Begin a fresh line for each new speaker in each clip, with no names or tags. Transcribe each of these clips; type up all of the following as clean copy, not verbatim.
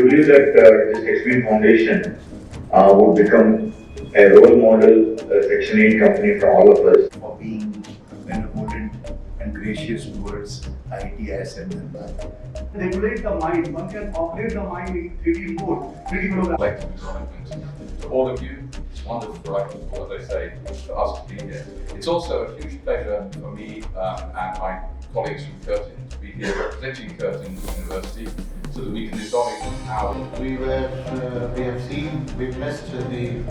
believe that this Extreme Foundation would become a role model, a Section 8 company for all of us.
For being benevolent and gracious towards IIT and Mumbai.
Regulate the mind. One can operate the mind in 3D mode. 3D mode.
Collective development. To all of you, it's wonderful for as I say, for us to be here. It's also a huge pleasure for me and my colleagues from Curtin to be here representing Curtin University so that we can acknowledge how
We have witnessed the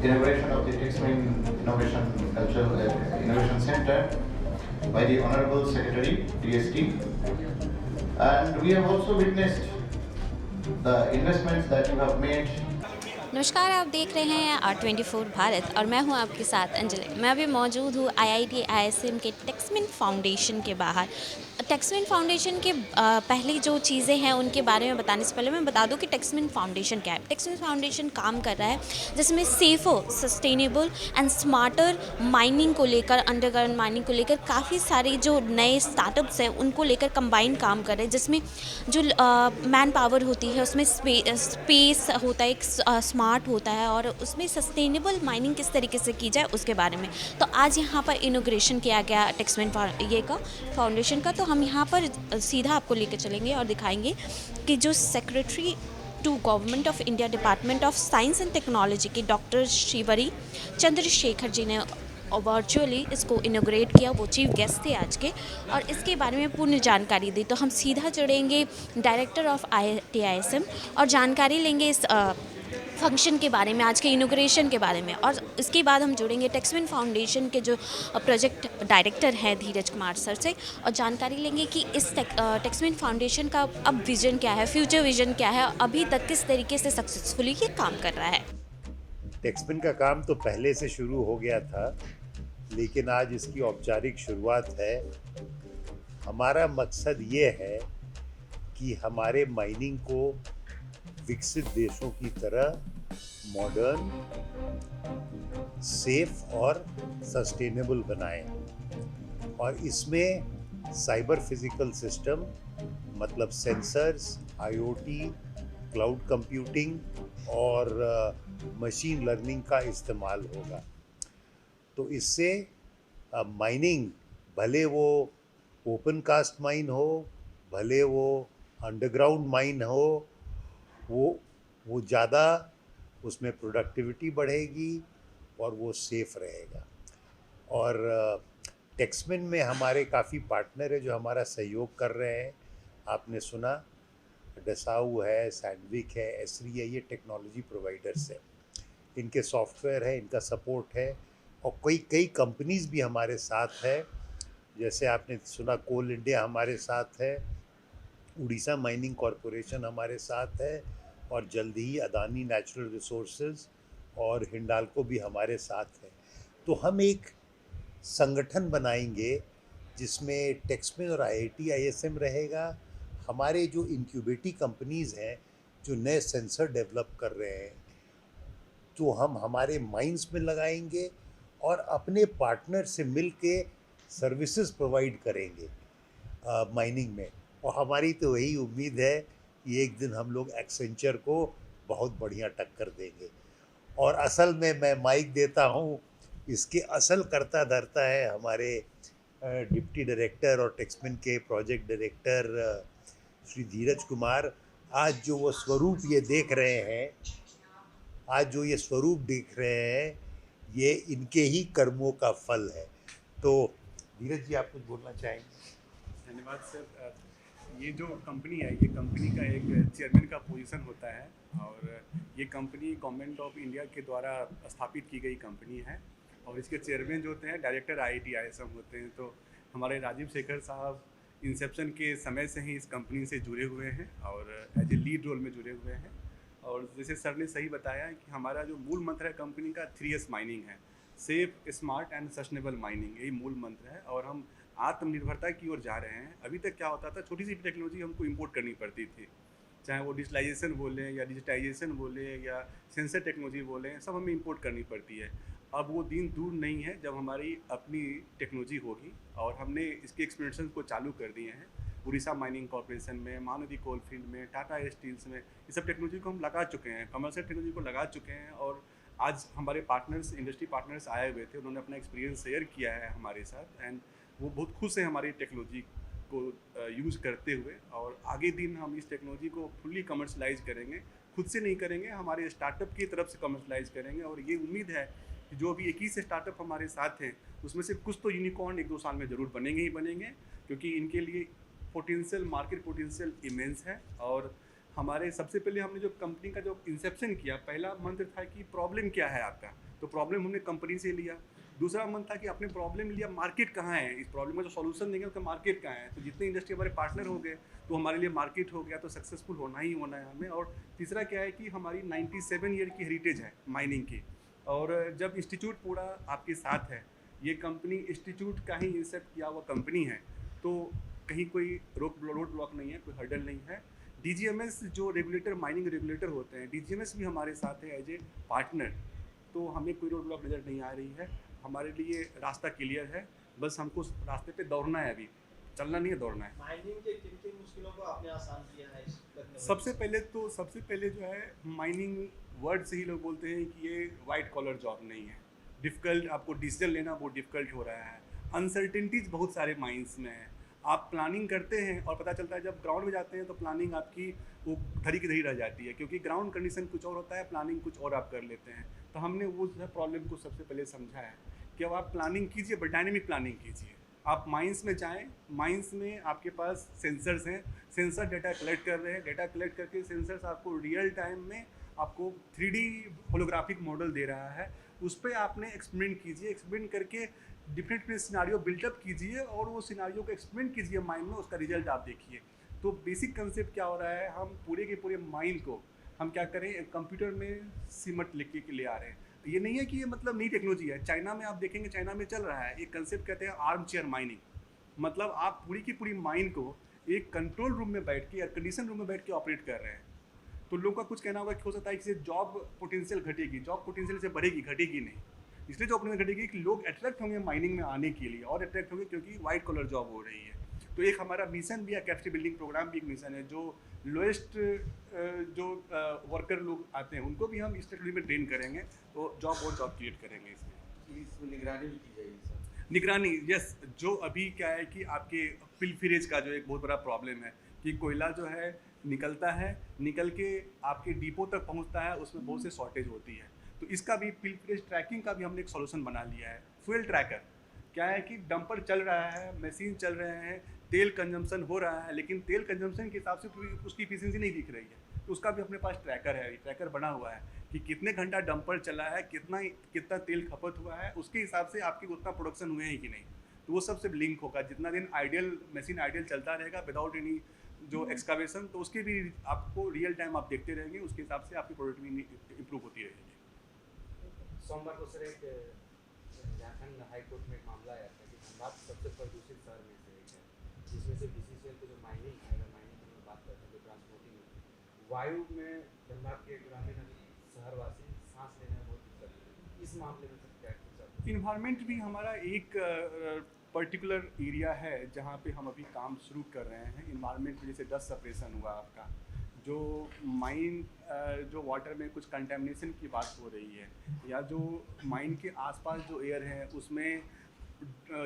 inauguration of the Textmin Innovation Cultural Innovation Center by the Honorable Secretary, DST. And we have also witnessed the investments that you have made.
नमस्कार, आप देख रहे हैं R24 Bharat और मैं हूं आपके साथ अंजलि। मैं अभी मौजूद हूं IIT ISM के टेक्समिन फाउंडेशन के बाहर। टेक्समिन फाउंडेशन के पहली जो चीज़ें हैं उनके बारे में बताने से पहले मैं बता दूं कि टेक्समिन फाउंडेशन क्या है। टेक्समिन फाउंडेशन काम कर रहा है जिसमें safer, sustainable and smarter mining को लेकर, अंडरग्राउंड माइनिंग को लेकर काफ़ी सारे जो नए स्टार्टअप्स हैं उनको लेकर कंबाइन काम कर रहे हैं, जिसमें जो मैन पावर होती है उसमें स्पेस होता है, एक स्मार्ट होता है और उसमें सस्टेनेबल माइनिंग किस तरीके से की जाए उसके बारे में। तो आज यहाँ पर इनॉग्रेशन किया गया टेक्समिन फाउंडेशन का। तो हम यहाँ पर सीधा आपको लेकर चलेंगे और दिखाएंगे कि जो secretary to government of India department of science and technology के डॉक्टर श्रीवरी चंद्रशेखर जी ने वर्चुअली इसको इनोग्रेट किया। वो चीफ गेस्ट थे आज के और इसके बारे में पूर्ण जानकारी दी। तो हम सीधा जुड़ेंगे डायरेक्टर ऑफ IIT ISM और जानकारी लेंगे इस फंक्शन के बारे में, आज के इनोग्रेशन के बारे में। और इसके बाद हम जुड़ेंगे टेक्समिन फाउंडेशन के जो प्रोजेक्ट डायरेक्टर हैं धीरज कुमार सर से और जानकारी लेंगे कि इस टेक्समिन फाउंडेशन का अब विज़न क्या है, फ्यूचर विज़न क्या है, अभी तक किस तरीके से सक्सेसफुली ये काम कर रहा है।
टेक्समिन का काम तो पहले से शुरू हो गया था, लेकिन आज इसकी औपचारिक शुरुआत है। हमारा मकसद ये है कि हमारे माइनिंग को विकसित देशों की तरह मॉडर्न, सेफ और सस्टेनेबल बनाएं। और इसमें साइबर फिजिकल सिस्टम मतलब सेंसर्स, IoT, क्लाउड कंप्यूटिंग और मशीन लर्निंग का इस्तेमाल होगा। तो इससे माइनिंग, भले वो ओपन कास्ट माइन हो, भले वो अंडरग्राउंड माइन हो, वो ज़्यादा उसमें प्रोडक्टिविटी बढ़ेगी और वो सेफ रहेगा। और टेक्समिन में हमारे काफ़ी पार्टनर है जो हमारा सहयोग कर रहे हैं। आपने सुना डसाऊ है, सैंडविक है, एसरी है, ये टेक्नोलॉजी प्रोवाइडर्स है। इनके सॉफ्टवेयर है, इनका सपोर्ट है और कई कंपनीज़ भी हमारे साथ है। जैसे आपने सुना कोल इंडिया हमारे साथ है, उड़ीसा माइनिंग कॉरपोरेशन हमारे साथ है और जल्दी ही अदानी नेचुरल रिसोर्सेज और हिंडाल्को भी हमारे साथ है। तो हम एक संगठन बनाएंगे जिसमें टेक्समिन और IIT ISM रहेगा। हमारे जो इंक्यूबेटी कंपनीज़ हैं जो नए सेंसर डेवलप कर रहे हैं तो हम हमारे माइंस में लगाएंगे और अपने पार्टनर से मिल के सर्विसेज प्रोवाइड करेंगे माइनिंग में। और हमारी तो वही उम्मीद है कि एक दिन हम लोग एक्सेंचर को बहुत बढ़िया टक्कर देंगे। और असल में मैं माइक देता हूँ, इसके असल करता धरता है हमारे डिप्टी डायरेक्टर और टेक्समिन के प्रोजेक्ट डायरेक्टर श्री धीरज कुमार। आज जो वो स्वरूप ये देख रहे हैं, ये इनके ही कर्मों का फल है। तो धीरज जी, आप कुछ बोलना चाहेंगे?
धन्यवाद सर। ये जो कंपनी है, ये कंपनी का एक चेयरमैन का पोजीशन होता है और ये कंपनी गवर्नमेंट ऑफ इंडिया के द्वारा स्थापित की गई कंपनी है और इसके चेयरमैन जो होते हैं डायरेक्टर IIT ISM होते हैं। तो हमारे राजीव शेखर साहब इंसेप्शन के समय से ही इस कंपनी से जुड़े हुए हैं और एज ए लीड रोल में जुड़े हुए हैं। और जैसे सर ने सही बताया कि हमारा जो मूल मंत्र है कंपनी का 3S माइनिंग है, safe, smart and sustainable mining, यही मूल मंत्र है। और हम आत्मनिर्भरता की ओर जा रहे हैं। अभी तक क्या होता था, छोटी सी टेक्नोलॉजी हमको इंपोर्ट करनी पड़ती थी, चाहे वो डिजिटलाइजेशन बोलें या डिजिटाइजेशन बोलें या सेंसर टेक्नोलॉजी बोलें, सब हमें इंपोर्ट करनी पड़ती है। अब वो दिन दूर नहीं है जब हमारी अपनी टेक्नोलॉजी होगी और हमने इसके एक्सपेरिमेंट्स को चालू कर दिए हैं। उड़ीसा माइनिंग कॉरपोरेशन में, महानदी कोल फील्ड में, टाटा स्टील्स में, ये सब टेक्नोलॉजी को हम लगा चुके हैं, कमर्शियल टेक्नोलॉजी को लगा चुके हैं। और आज हमारे पार्टनर्स, इंडस्ट्री पार्टनर्स आए हुए थे, उन्होंने अपना एक्सपीरियंस शेयर किया है हमारे साथ, एंड वो बहुत खुश हैं हमारी टेक्नोलॉजी को यूज़ करते हुए। और आगे दिन हम इस टेक्नोलॉजी को फुल्ली कमर्शलाइज करेंगे, खुद से नहीं करेंगे, हमारे स्टार्टअप की तरफ से कमर्शलाइज करेंगे। और ये उम्मीद है कि जो अभी 21 स्टार्टअप हमारे साथ हैं उसमें से कुछ तो यूनिकॉर्न 1-2 साल में ज़रूर बनेंगे ही बनेंगे, क्योंकि इनके लिए पोटेंशियल, मार्केट पोटेंशियल इमेंस है। और हमारे सबसे पहले हमने जो कंपनी का जो इंसेप्शन किया, पहला मंत्र था कि प्रॉब्लम क्या है आपका, तो प्रॉब्लम हमने कंपनी से लिया। दूसरा मंत्र था कि आपने प्रॉब्लम लिया, मार्केट कहाँ है, इस प्रॉब्लम का जो सॉल्यूशन देंगे उसका मार्केट कहाँ है। तो जितने इंडस्ट्री हमारे पार्टनर हो गए तो हमारे लिए मार्केट हो गया, तो सक्सेसफुल होना ही होना है हमें। और तीसरा क्या है कि हमारी 97 ईयर की हेरिटेज है माइनिंग की, और जब इंस्टीट्यूट पूरा आपके साथ है, ये कंपनी इंस्टीट्यूट का ही इंसेप्ट किया हुआ कंपनी है, तो कहीं कोई रोड ब्लॉक नहीं है, कोई हर्डल नहीं है। DGMS जो रेगुलेटर, माइनिंग रेगुलेटर होते हैं, DGMS भी हमारे साथ है एज ए पार्टनर, तो हमें कोई रोड ब्लॉक नज़र नहीं आ रही है। हमारे लिए रास्ता क्लियर है, बस हमको उस रास्ते पे दौड़ना है, अभी चलना नहीं है, दौड़ना है।
माइनिंग के किन-किन मुश्किलों को आपने आसान किया है इस करने में?
सबसे पहले जो है, माइनिंग वर्ड से ही लोग बोलते हैं कि ये वाइट कॉलर जॉब नहीं है, डिफ़िकल्ट, आपको डिसीजन लेना बहुत डिफ़िकल्ट हो रहा है, अनसर्टेनिटीज़ बहुत सारे माइंस में है। आप प्लानिंग करते हैं और पता चलता है जब ग्राउंड में जाते हैं तो प्लानिंग आपकी वो धरी की धरी रह जाती है, क्योंकि ग्राउंड कंडीशन कुछ और होता है, प्लानिंग कुछ और आप कर लेते हैं। तो हमने वो जो है प्रॉब्लम को सबसे पहले समझा है कि अब आप प्लानिंग कीजिए, बट डायनेमिक प्लानिंग कीजिए। आप माइंस में जाएँ, माइंस में आपके पास सेंसर्स हैं, सेंसर डेटा कलेक्ट कर रहे हैं, डेटा कलेक्ट करके सेंसर्स आपको रियल टाइम में आपको 3D होलोग्राफिक मॉडल दे रहा है, उस पर आपने एक्सपेरिमेंट कीजिए, एक्सपेरिमेंट करके डिफरेंट सिनारियो बिल्टअप कीजिए और वो सिनारियो को एक्सपेरिमेंट कीजिए माइंड में, उसका रिजल्ट आप देखिए। तो बेसिक कंसेप्ट क्या हो रहा है, हम पूरे के पूरे माइंड को हम क्या करें, कंप्यूटर में सिमट लिख के ले आ रहे हैं। तो ये नहीं है कि ये मतलब नई टेक्नोलॉजी है, चाइना में आप देखेंगे, चाइना में चल रहा है एक कंसेप्ट, कहते हैं आर्म चेयर माइनिंग। मतलब आप पूरी की पूरी माइंड को एक कंट्रोल रूम में बैठ के, एयर कंडीशन रूम में बैठ के ऑपरेट कर रहे हैं। तो लोगों का कुछ कहना होगा कि हो सकता है कि जॉब पोटेंशियल घटेगी, जॉब पोटेंशियल से बढ़ेगी, घटेगी नहीं। इसलिए जॉब नहीं घटेगी कि लोग अट्रैक्ट होंगे माइनिंग में आने के लिए, और अट्रैक्ट होंगे क्योंकि वाइट कॉलर जॉब हो रही है। तो एक हमारा मिशन भी है, कैपेसिटी बिल्डिंग प्रोग्राम भी एक मिशन है, जो लोएस्ट जो वर्कर लोग आते हैं उनको भी हम इस टेक्नोलॉजी में ट्रेन करेंगे, तो जॉब क्रिएट करेंगे इसमें।
इसमें निगरानी भी की जाएगी सर?
निगरानी, यस। जो अभी क्या है कि आपके पिलफिरेज का जो एक बहुत बड़ा प्रॉब्लम है कि कोयला जो है निकलता है, निकल के आपके डिपो तक पहुंचता है, उसमें बहुत से शॉर्टेज होती है। तो इसका भी पिलफिरेज ट्रैकिंग का भी हमने एक सॉल्यूशन बना लिया है। फ्यूल ट्रैकर क्या है कि डंपर चल रहा है, मशीन चल रहे हैं, तेल कंजम्पशन हो रहा है, लेकिन तेल कंजम्पशन के हिसाब से उसकी इफिशिएंसी नहीं दिख रही है, तो उसका भी अपने पास ट्रैकर है, ट्रैकर बना हुआ है कि कितने घंटा डंपर चला है, कितना तेल खपत हुआ है, उसके हिसाब से आपके उतना प्रोडक्शन हुए हैं कि नहीं। तो वो सबसे लिंक होगा, जितना दिन मशीन आइडियल चलता रहेगा विदाउट एनी जो एक्सकावेशन, तो उसके भी आपको रियल टाइम आप देखते रहेंगे, उसके हिसाब से आपकी प्रोडक्टिविटी इंप्रूव होती रहेगी।
सोमवार को सर एक झारखंड हाई कोर्ट में एक मामला आया था कि धनबाद सबसे प्रदूषित शहर में से एक है, जिसमें से BCCL को जो माइनिंग है, अगर माइनिंग की बात करते हैं तो ट्रांसपोर्टिंग वायु में धनबाद के ग्रामीण शहरवासी सांस लेने में बहुत दिक्कत है। इस मामले में सर क्या कुछ?
इन्वायरमेंट भी हमारा एक पर्टिकुलर एरिया है जहाँ पे हम अभी काम शुरू कर रहे हैं। इन्वायरमेंट में जैसे डस्ट सेपरेशन हुआ आपका, जो माइन जो वाटर में कुछ कंटेमिनेशन की बात हो रही है, या जो माइन के आसपास जो एयर है उसमें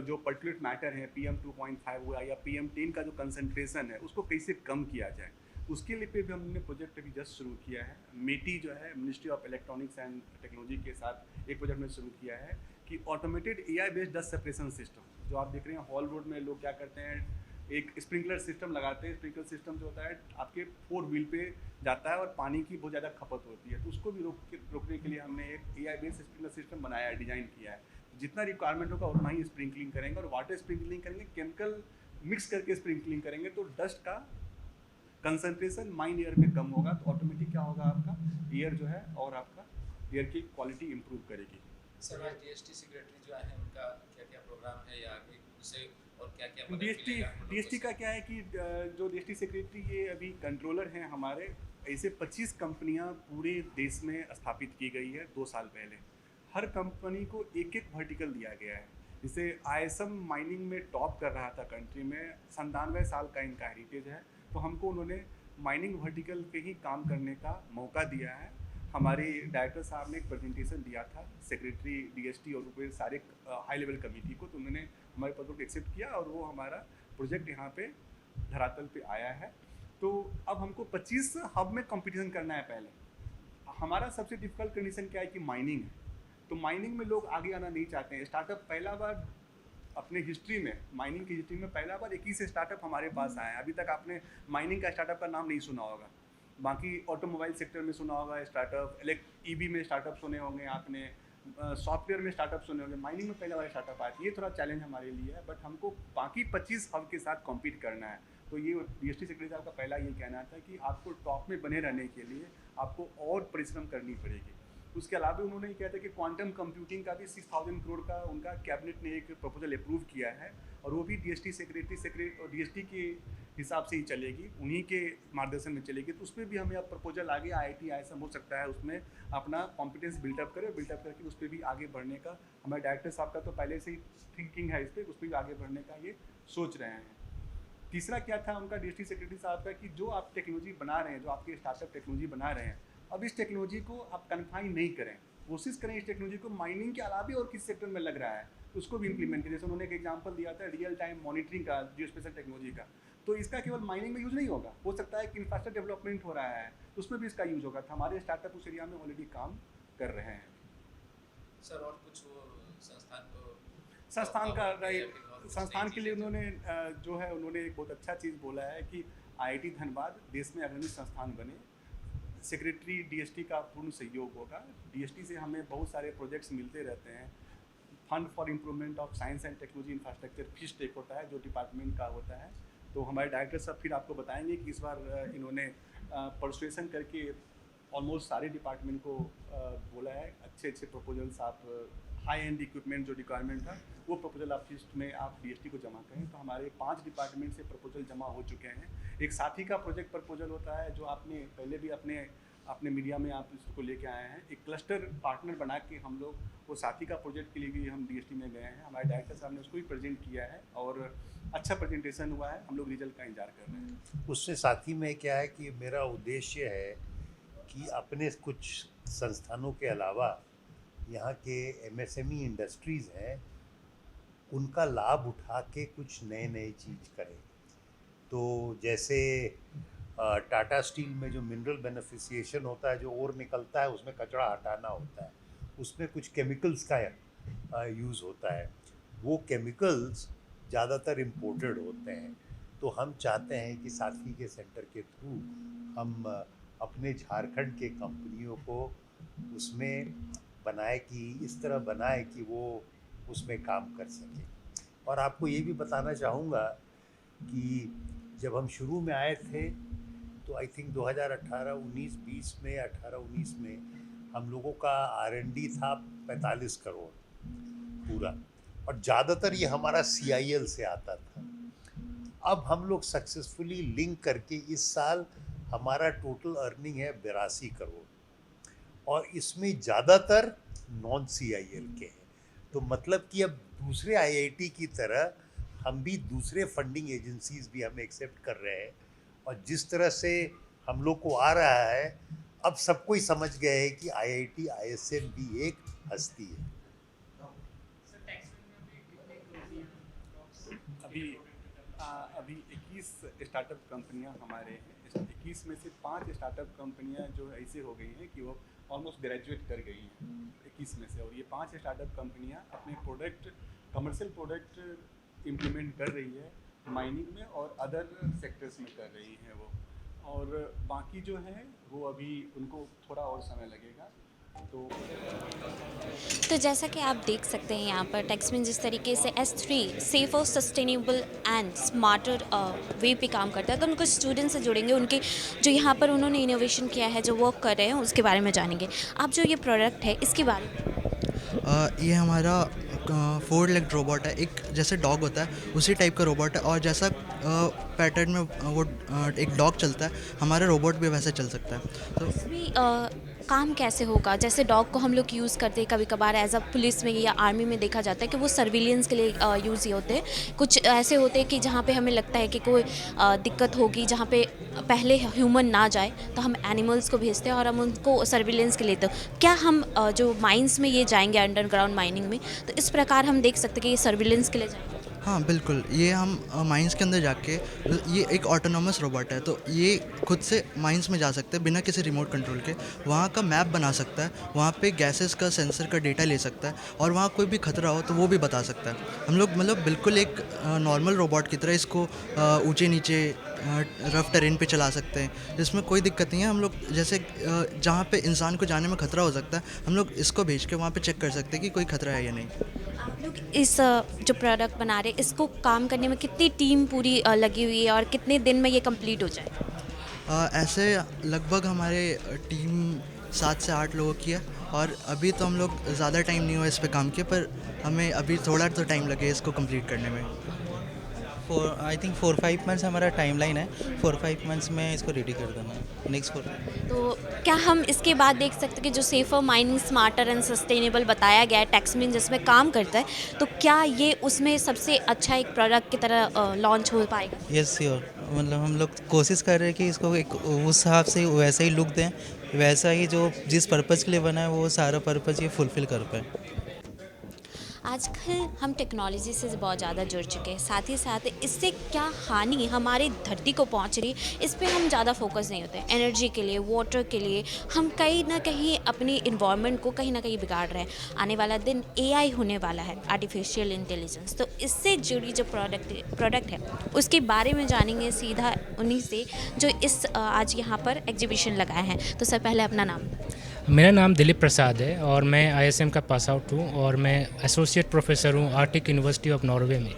जो पर्टिकुलेट मैटर है PM 2.5 हुआ या PM10 का जो कंसंट्रेशन है उसको कैसे कम किया जाए, उसके लिए पे भी हमने प्रोजेक्ट अभी जस्ट शुरू किया है। मेटी जो है ministry of electronics and technology के साथ एक प्रोजेक्ट में शुरू किया है कि automated AI based dust separation system, जो आप देख रहे हैं हॉल रोड में लोग क्या करते हैं, एक स्प्रिंकलर सिस्टम लगाते हैं। स्प्रिंकलर सिस्टम जो होता है आपके 4 व्हील पे जाता है और पानी की बहुत ज़्यादा खपत होती है, तो उसको भी रोकने के लिए हमने एक AI बेस्ड स्प्रिंकलर सिस्टम बनाया है, डिज़ाइन किया है। जितना रिक्वायरमेंट होगा उतना ही स्प्रिंकलिंग करेंगे, और वाटर स्प्रिंकलिंग करेंगे, केमिकल मिक्स करके स्प्रिंकलिंग करेंगे, तो डस्ट का कंसंट्रेशन माइन एयर में कम होगा, तो ऑटोमेटिक क्या होगा, आपका एयर जो है और आपका एयर की क्वालिटी इंप्रूव करेगी।
सर आज DST सेक्रेटरी जो है उनका क्या क्या प्रोग्राम है या आगे उसे और क्या क्या
DST का क्या है कि जो DST सेक्रेटरी ये अभी कंट्रोलर हैं हमारे, ऐसे 25 कंपनियां पूरे देश में स्थापित की गई है 2 साल पहले। हर कंपनी को एक वर्टिकल दिया गया है जिसे ISM माइनिंग में टॉप कर रहा था कंट्री में, 97 साल का इनका हेरिटेज है। तो हमको उन्होंने माइनिंग वर्टिकल पे ही काम करने का मौका दिया है। हमारे डायरेक्टर साहब ने एक प्रेजेंटेशन दिया था सेक्रेटरी DST और ऊपर सारे हाई लेवल कमेटी को, तो उन्होंने हमारे प्रोजेक्ट को एक्सेप्ट किया और वो हमारा प्रोजेक्ट यहाँ पे धरातल पे आया है। तो अब हमको 25 हब में कंपटीशन करना है। पहले हमारा सबसे डिफिकल्ट कंडीशन क्या है कि माइनिंग है, तो माइनिंग में लोग आगे आना नहीं चाहते हैं। स्टार्टअप पहला बार अपने हिस्ट्री में, माइनिंग की हिस्ट्री में पहला बार 21 स्टार्टअप हमारे पास आए हैं। अभी तक आपने माइनिंग का स्टार्टअप का नाम नहीं सुना होगा, बाकी ऑटोमोबाइल सेक्टर में सुना होगा स्टार्टअप, EV में स्टार्टअप सुने होंगे आपने, सॉफ्टवेयर में स्टार्टअप सुने होंगे। माइनिंग में पहला बार स्टार्टअप आया, ये थोड़ा चैलेंज हमारे लिए है, बट हमको बाकी 25 हब के साथ कॉम्पीट करना है। तो ये DST सेक्रेटरी साहब का पहला ये कहना था कि आपको टॉप में बने रहने के लिए आपको और परिश्रम करनी पड़ेगी। उसके अलावा उन्होंने ये कहा था कि क्वांटम कंप्यूटिंग का भी 6000 करोड़ का उनका कैबिनेट ने एक प्रपोजल अप्रूव किया है, और वो भी DST सेक्रेटरी और DST के हिसाब से ही चलेगी, उन्हीं के मार्गदर्शन में चलेगी। तो उसमें भी हमें अब प्रपोजल आगे IIT ISM हो सकता है उसमें अपना कॉम्पिटेंस बिल्डअप करके उस पर भी आगे बढ़ने का हमारे डायरेक्टर साहब का तो पहले से ही थिंकिंग है, इस पर उस पर भी आगे बढ़ने का ये सोच रहे हैं। तीसरा क्या था उनका DST सेक्रेटरी साहब का कि जो आप टेक्नोलॉजी बना रहे हैं, जो आपके स्टार्टअप टेक्नोलॉजी बना रहे हैं, अब इस टेक्नोलॉजी को आप कन्फाइन नहीं करें, कोशिश करें इस टेक्नोलॉजी को माइनिंग के अलावा और किस सेक्टर में लग रहा है उसको भी इंप्लीमेंट करें। जैसे उन्होंने एक एग्जांपल दिया था रियल टाइम मॉनिटरिंग का, जियोस्पेशियल टेक्नोलॉजी का, तो इसका केवल माइनिंग में यूज़ नहीं होगा, हो सकता है कि इंफ्रास्ट्रक्चर डेवलपमेंट हो रहा है तो उसमें भी इसका यूज़ होगा। तो हमारे स्टार्टअप उस एरिया में ऑलरेडी काम कर रहे हैं।
सर और कुछ वो संस्थान को
संस्थान का संस्थान के लिए उन्होंने जो है उन्होंने एक बहुत अच्छा चीज़ बोला है कि IIT धनबाद देश में अग्रणी संस्थान बने, सेक्रेटरी DST का पूर्ण सहयोग होगा। DST से हमें बहुत सारे प्रोजेक्ट्स मिलते रहते हैं। Fund for improvement of science and technology infrastructure FIST एक होता है जो डिपार्टमेंट का होता है। तो हमारे डायरेक्टर साहब फिर आपको बताएंगे कि इस बार इन्होंने परसुएसन करके ऑलमोस्ट सारे डिपार्टमेंट को बोला है अच्छे प्रपोजल्स, आप हाई एंड इक्विपमेंट जो रिक्वायरमेंट था वो प्रपोजल आप फिस्ट में आप DST को जमा करें। तो हमारे 5 डिपार्टमेंट से प्रपोजल जमा हो चुके हैं। एक साथी का प्रोजेक्ट प्रपोजल होता है जो आपने पहले भी अपने मीडिया में आप इसको लेके आए हैं। एक क्लस्टर पार्टनर बना के हम लोग वो साथी का प्रोजेक्ट के लिए भी हम DST में गए हैं। हमारे डायरेक्टर साहब ने उसको भी प्रेजेंट किया है और अच्छा प्रेजेंटेशन हुआ है। हम लोग रिजल्ट का इंतजार कर रहे हैं।
उससे साथी में क्या है कि मेरा उद्देश्य है कि अपने कुछ संस्थानों के अलावा यहाँ के MSME इंडस्ट्रीज़ हैं उनका लाभ उठा के कुछ नए चीज़ करें। तो जैसे टाटा स्टील में जो मिनरल बेनिफिशिएशन होता है, जो ओर निकलता है उसमें कचरा हटाना होता है, उसमें कुछ केमिकल्स का यूज़ होता है। वो केमिकल्स ज़्यादातर इम्पोर्टेड होते हैं। तो हम चाहते हैं कि साथी के सेंटर के थ्रू हम अपने झारखंड के कंपनियों को उसमें बनाए कि इस तरह बनाए कि वो उसमें काम कर सकें। और आपको ये भी बताना चाहूँगा कि जब हम शुरू में आए थे तो आई थिंक 2018-19 में 18-19 में हम लोगों का R&D था 45 करोड़ पूरा, और ज़्यादातर ये हमारा CIL से आता था। अब हम लोग सक्सेसफुली लिंक करके इस साल हमारा टोटल अर्निंग है 82 करोड़, और इसमें ज़्यादातर नॉन CIL के हैं। तो मतलब कि अब दूसरे IIT की तरह हम भी दूसरे फंडिंग एजेंसीज भी हम एक्सेप्ट कर रहे हैं, और जिस तरह से हम लोग को आ रहा है अब सबको ही समझ गए हैं कि IIT ISM भी एक हस्ती है।
अभी 21 स्टार्टअप कंपनियां हमारे हैं। 21 में से 5 स्टार्टअप कंपनियां जो ऐसे हो गई हैं कि वो ऑलमोस्ट ग्रेजुएट कर गई हैं 21 में से, और ये 5 स्टार्टअप कंपनियां अपने कमर्शियल प्रोडक्ट इम्प्लीमेंट कर रही है माइनिंग में और अदर सेक्टर्स में कर रही हैं वो, और बाकी जो हैं वो अभी उनको थोड़ा और समय लगेगा।
तो जैसा कि आप देख सकते हैं यहाँ पर टैक्समैन जिस तरीके से S3 safer, sustainable and smarter वे पे काम करता है, तो उनको स्टूडेंट से जुड़ेंगे, उनके जो यहाँ पर उन्होंने इनोवेशन किया है, जो वर्क कर रहे हैं उसके बारे में जानेंगे। आप जो ये प्रोडक्ट है इसके बारे में।
ये हमारा 4 लेग रोबोट है, एक जैसे डॉग होता है उसी टाइप का रोबोट है, और जैसा पैटर्न में वो एक डॉग चलता है हमारा रोबोट भी वैसे चल सकता है।
तो इसमें काम कैसे होगा? जैसे डॉग को हम लोग यूज़ करते हैं कभी कभार एज अ पुलिस में या आर्मी में देखा जाता है कि वो सर्विलेंस के लिए यूज़ ही होते हैं। कुछ ऐसे होते हैं कि जहाँ पे हमें लगता है कि कोई दिक्कत होगी, जहाँ पे पहले ह्यूमन ना जाए तो हम एनिमल्स को भेजते हैं और हम उनको सर्विलेंस के लिए। तो क्या हम जो माइंस में ये जाएंगे अंडरग्राउंड माइनिंग में, तो इस प्रकार हम देख सकते हैं कि ये सर्विलेंस के लिए जाएंगे?
हाँ बिल्कुल, ये हम माइंस के अंदर जाके, ये एक ऑटोनोमस रोबोट है तो ये खुद से माइंस में जा सकते हैं बिना किसी रिमोट कंट्रोल के। वहाँ का मैप बना सकता है, वहाँ पे गैसेस का सेंसर का डेटा ले सकता है और वहाँ कोई भी खतरा हो तो वो भी बता सकता है। हम लोग मतलब बिल्कुल एक नॉर्मल रोबोट की तरह इसको ऊंचे नीचे रफ टेरेन पे चला सकते हैं, जिसमें कोई दिक्कत नहीं है। हम लोग जैसे जहाँ पे इंसान को जाने में खतरा हो सकता है, हम लोग इसको भेज के वहाँ पे चेक कर सकते हैं कि कोई खतरा है या नहीं।
आप लोग इस जो प्रोडक्ट बना रहे हैं, इसको काम करने में कितनी टीम पूरी लगी हुई है और कितने दिन में ये कंप्लीट हो जाए?
ऐसे लगभग हमारे टीम 7 से 8 लोगों की है और अभी तो हम लोग ज़्यादा टाइम नहीं हुआ इस पे काम किया, पर हमें अभी थोड़ा तो टाइम लगे इसको कंप्लीट करने में।
आई थिंक 4-5 मंथ्स हमारा टाइमलाइन है। 4-5 मंथ्स में इसको रेडी कर देना है, नेक्स्ट 4।
तो क्या हम इसके बाद देख सकते हैं कि जो safer mining, smarter and sustainable बताया गया है टेक्समिन जिसमें काम करता है, तो क्या ये उसमें सबसे अच्छा एक प्रोडक्ट की तरह लॉन्च हो पाएगा?
यस श्योर, मतलब हम लोग कोशिश कर रहे हैं कि इसको एक उस हिसाब से वैसा ही लुक दें, वैसा ही जो जिस पर्पज़ के लिए बना है वो सारा पर्पज़ ये फुलफ़िल कर पाए।
आजकल हम टेक्नोलॉजी से बहुत ज़्यादा जुड़ चुके हैं, साथ ही साथ इससे क्या हानि हमारी धरती को पहुंच रही है इस पे हम ज़्यादा फोकस नहीं होते। एनर्जी के लिए, वाटर के लिए हम कहीं ना कहीं अपनी इन्वायरमेंट को कहीं ना कहीं बिगाड़ रहे हैं। आने वाला दिन एआई होने वाला है, आर्टिफिशियल इंटेलिजेंस, तो इससे जुड़ी जो प्रोडक्ट है उसके बारे में जानेंगे सीधा उन्हीं से जो इस आज यहाँ पर एग्जीबिशन लगाए हैं। तो सर पहले अपना नाम।
मेरा नाम दिलीप प्रसाद है और मैं आईएसएम का पास आउट हूँ और मैं एसोसिएट प्रोफेसर हूँ आर्टिक यूनिवर्सिटी ऑफ नॉर्वे में।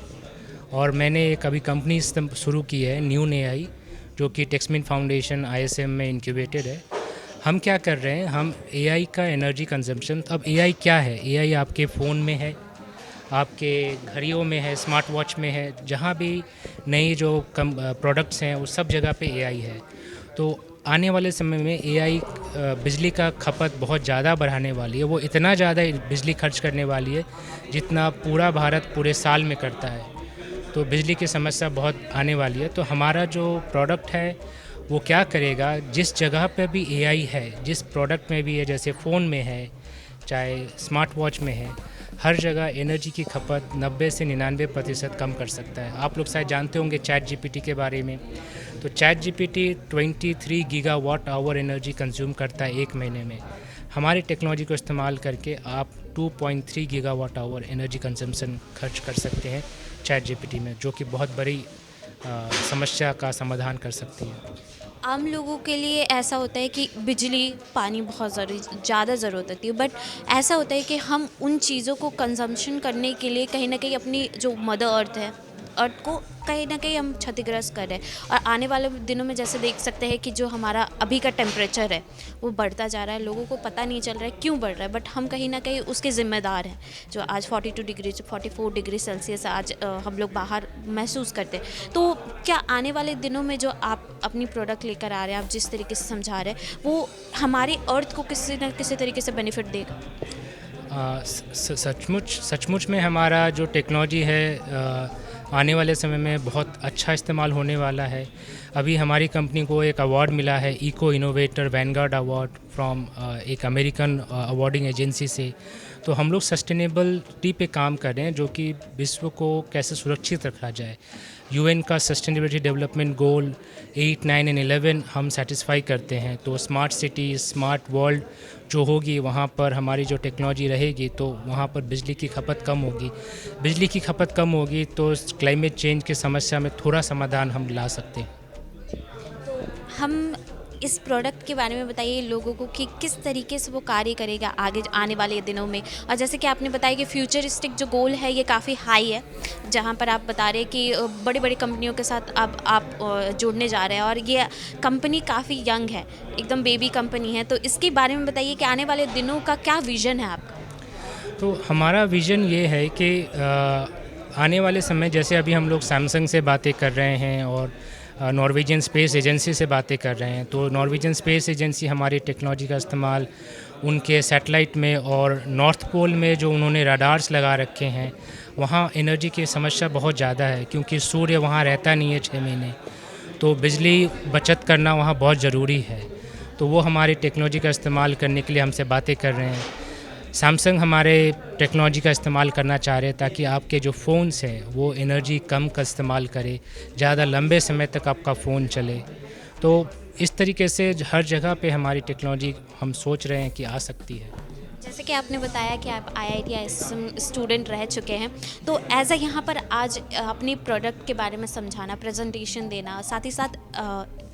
और मैंने एक अभी कंपनी शुरू की है न्यून एआई, जो कि टेक्समिन फाउंडेशन आईएसएम में इंक्यूबेटेड है। हम क्या कर रहे हैं, हम एआई का एनर्जी कंजम्पशन, अब एआई क्या है? एआई आपके फ़ोन में है, आपके घड़ियों में है, स्मार्ट वॉच में है, जहाँ भी नई जो प्रोडक्ट्स हैं उस सब जगह पे एआई है। तो आने वाले समय में एआई बिजली का खपत बहुत ज़्यादा बढ़ाने वाली है। वो इतना ज़्यादा बिजली खर्च करने वाली है जितना पूरा भारत पूरे साल में करता है। तो बिजली की समस्या बहुत आने वाली है। तो हमारा जो प्रोडक्ट है वो क्या करेगा, जिस जगह पे भी एआई है, जिस प्रोडक्ट में भी है, जैसे फ़ोन में है, चाहे स्मार्ट वॉच में है, हर जगह एनर्जी की खपत 90 से 99% कम कर सकता है। आप लोग शायद जानते होंगे चैट जीपीटी के बारे में। तो chat GPT 23 gigawatt hour energy consume करता है एक महीने में। हमारी टेक्नोलॉजी को इस्तेमाल करके आप 2.3 गीगावाट आवर एनर्जी कंजम्पशन खर्च कर सकते हैं चैट जीपीटी में, जो कि बहुत बड़ी समस्या का समाधान कर सकती है।
आम लोगों के लिए ऐसा होता है कि बिजली, पानी बहुत ज़्यादा ज़रूरत होती है, बट ऐसा होता है कि हम उन चीज़ों को कंजम्पशन करने के लिए कहीं ना कहीं अपनी जो मदर अर्थ है, अर्थ को कहीं ना कहीं हम क्षतिग्रस्त कर रहे हैं। और आने वाले दिनों में जैसे देख सकते हैं कि जो हमारा अभी का टेम्परेचर है वो बढ़ता जा रहा है, लोगों को पता नहीं चल रहा है क्यों बढ़ रहा है, बट हम कहीं ना कहीं उसके ज़िम्मेदार हैं। जो आज 42 डिग्री 44 डिग्री सेल्सियस आज हम लोग बाहर महसूस करते हैं। तो क्या आने वाले दिनों में जो आप अपनी प्रोडक्ट लेकर आ रहे हैं, आप जिस तरीके से समझा रहे हैं, वो हमारी अर्थ को किसी न किसी तरीके से बेनिफिट देगा?
सचमुच में हमारा जो टेक्नोलॉजी है आने वाले समय में बहुत अच्छा इस्तेमाल होने वाला है। अभी हमारी कंपनी को एक अवार्ड मिला है, eco innovator vanguard award from एक अमेरिकन अवार्डिंग एजेंसी से। तो हम लोग सस्टेनेबिलिटी पे काम कर रहे हैं, जो कि विश्व को कैसे सुरक्षित रखा जाए। यूएन का सस्टेनेबिलिटी डेवलपमेंट गोल 8, 9 एंड 11 हम सेटिस्फाई करते हैं। तो स्मार्ट सिटी, स्मार्ट वर्ल्ड जो होगी, वहाँ पर हमारी जो टेक्नोलॉजी रहेगी तो वहाँ पर बिजली की खपत कम होगी। बिजली की खपत कम होगी तो क्लाइमेट चेंज की समस्या में थोड़ा समाधान हम ला सकते हैं।
हम इस प्रोडक्ट के बारे में बताइए लोगों को कि किस तरीके से वो कार्य करेगा आगे आने वाले दिनों में। और जैसे कि आपने बताया कि फ्यूचरिस्टिक जो गोल है ये काफ़ी हाई है, जहाँ पर आप बता रहे हैं कि बड़ी बड़ी कंपनियों के साथ अब आप जुड़ने जा रहे हैं और ये कंपनी काफ़ी यंग है, एकदम बेबी कंपनी है। तो इसके बारे में बताइए कि आने वाले दिनों का क्या विज़न है आपका?
तो हमारा विज़न ये है कि आने वाले समय, जैसे अभी हम लोग सैमसंग से बातें कर रहे हैं और नॉर्वेजियन स्पेस एजेंसी से बातें कर रहे हैं। तो नॉर्वेजियन स्पेस एजेंसी हमारी टेक्नोलॉजी का इस्तेमाल उनके सैटेलाइट में और नॉर्थ पोल में जो उन्होंने रडार्स लगा रखे हैं, वहाँ एनर्जी की समस्या बहुत ज़्यादा है क्योंकि सूर्य वहाँ रहता नहीं है 6 महीने, तो बिजली बचत करना वहाँ बहुत ज़रूरी है। तो वो हमारी टेक्नोलॉजी का इस्तेमाल करने के लिए हमसे बातें कर रहे हैं। सैमसंग हमारे टेक्नोलॉजी का इस्तेमाल करना चाह रहे हैं ताकि आपके जो फ़ोन्स हैं वो एनर्जी कम का इस्तेमाल करे, ज़्यादा लंबे समय तक आपका फ़ोन चले। तो इस तरीके से हर जगह पे हमारी टेक्नोलॉजी हम सोच रहे हैं कि आ सकती है।
जैसे कि आपने बताया कि आप IIT ISM स्टूडेंट रह चुके हैं, तो एज अ यहाँ पर आज अपनी प्रोडक्ट के बारे में समझाना, प्रेजेंटेशन देना, साथ ही साथ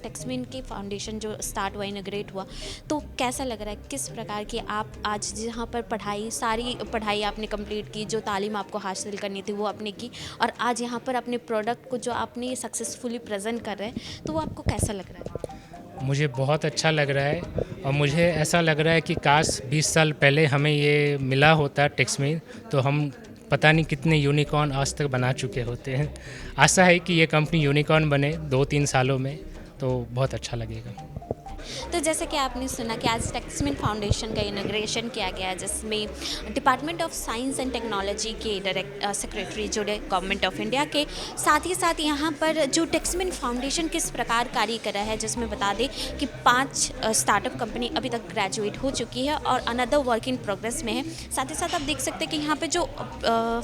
टेक्समिन की फाउंडेशन जो स्टार्ट हुआ, इनग्रेट हुआ, तो कैसा लग रहा है? किस प्रकार की आप आज जहाँ पर सारी पढ़ाई आपने कंप्लीट की, जो तालीम आपको हासिल करनी थी वो आपने की, और आज यहाँ पर अपने प्रोडक्ट को जो आपने सक्सेसफुली प्रेजेंट कर रहे हैं, तो वो आपको कैसा लग रहा है?
मुझे बहुत अच्छा लग रहा है और मुझे ऐसा लग रहा है कि काश 20 साल पहले हमें ये मिला होता टेक्समिन, तो हम पता नहीं कितने यूनिकॉर्न आज तक बना चुके होते हैं। आशा है कि ये कंपनी यूनिकॉर्न बने 2-3 सालों में, तो बहुत अच्छा लगेगा।
तो जैसे कि आपने सुना कि आज टेक्समिन फाउंडेशन का इनॉग्रेशन किया गया, जिसमें department of science and technology के सेक्रेटरी जुड़े गवर्नमेंट ऑफ इंडिया के, साथ ही साथ यहाँ पर जो टेक्समिन फाउंडेशन किस प्रकार कार्य कर रहा है, जिसमें बता दें कि 5 स्टार्टअप कंपनी अभी तक ग्रेजुएट हो चुकी है और अनदर वर्क इन प्रोग्रेस में है। साथ ही साथ आप देख सकते हैं कि यहाँ पर जो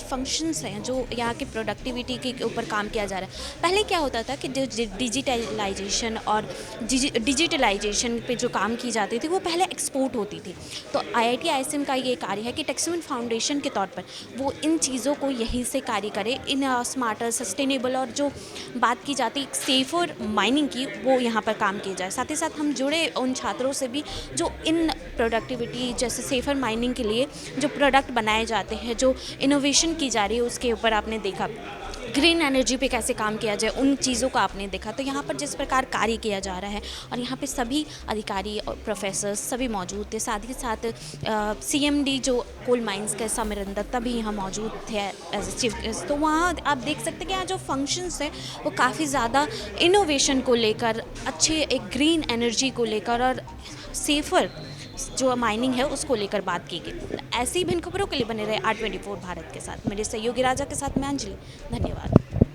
फंक्शंस हैं, जो यहाँ की प्रोडक्टिविटी के ऊपर काम किया जा रहा है। पहले क्या होता था कि जो डिजिटलाइजेशन और डिजिटलाइजेशन पे जो काम की जाती थी वो पहले एक्सपोर्ट होती थी। तो IIT ISM का ये कार्य है कि टेक्समिन फाउंडेशन के तौर पर वो इन चीज़ों को यहीं से कार्य करे, इन स्मार्टर, सस्टेनेबल और जो बात की जाती है सेफर माइनिंग की, वो यहाँ पर काम किया जाए। साथ ही साथ हम जुड़े उन छात्रों से भी जो इन प्रोडक्टिविटी जैसे सेफर माइनिंग के लिए जो प्रोडक्ट बनाए जाते हैं, जो इनोवेशन की जा रही है, उसके ऊपर आपने देखा ग्रीन एनर्जी पे कैसे काम किया जाए, उन चीज़ों को आपने देखा। तो यहाँ पर जिस प्रकार कार्य किया जा रहा है और यहाँ पे सभी अधिकारी और प्रोफेसर्स सभी मौजूद थे, साथ ही साथ CMD जो कोल माइंस के समीरन दत्ता भी यहाँ मौजूद थे एज ए चीफ गेस्ट। तो वहाँ आप देख सकते हैं कि यहाँ जो फंक्शंस है वो काफ़ी ज़्यादा इनोवेशन को लेकर, अच्छे एक ग्रीन एनर्जी को लेकर और सेफर जो माइनिंग है उसको लेकर बात की गई। ऐसी ही भिन्न खबरों के लिए बने रहे R24 भारत के साथ। मेरे सहयोगी राजा के साथ मैं अंजलि। धन्यवाद।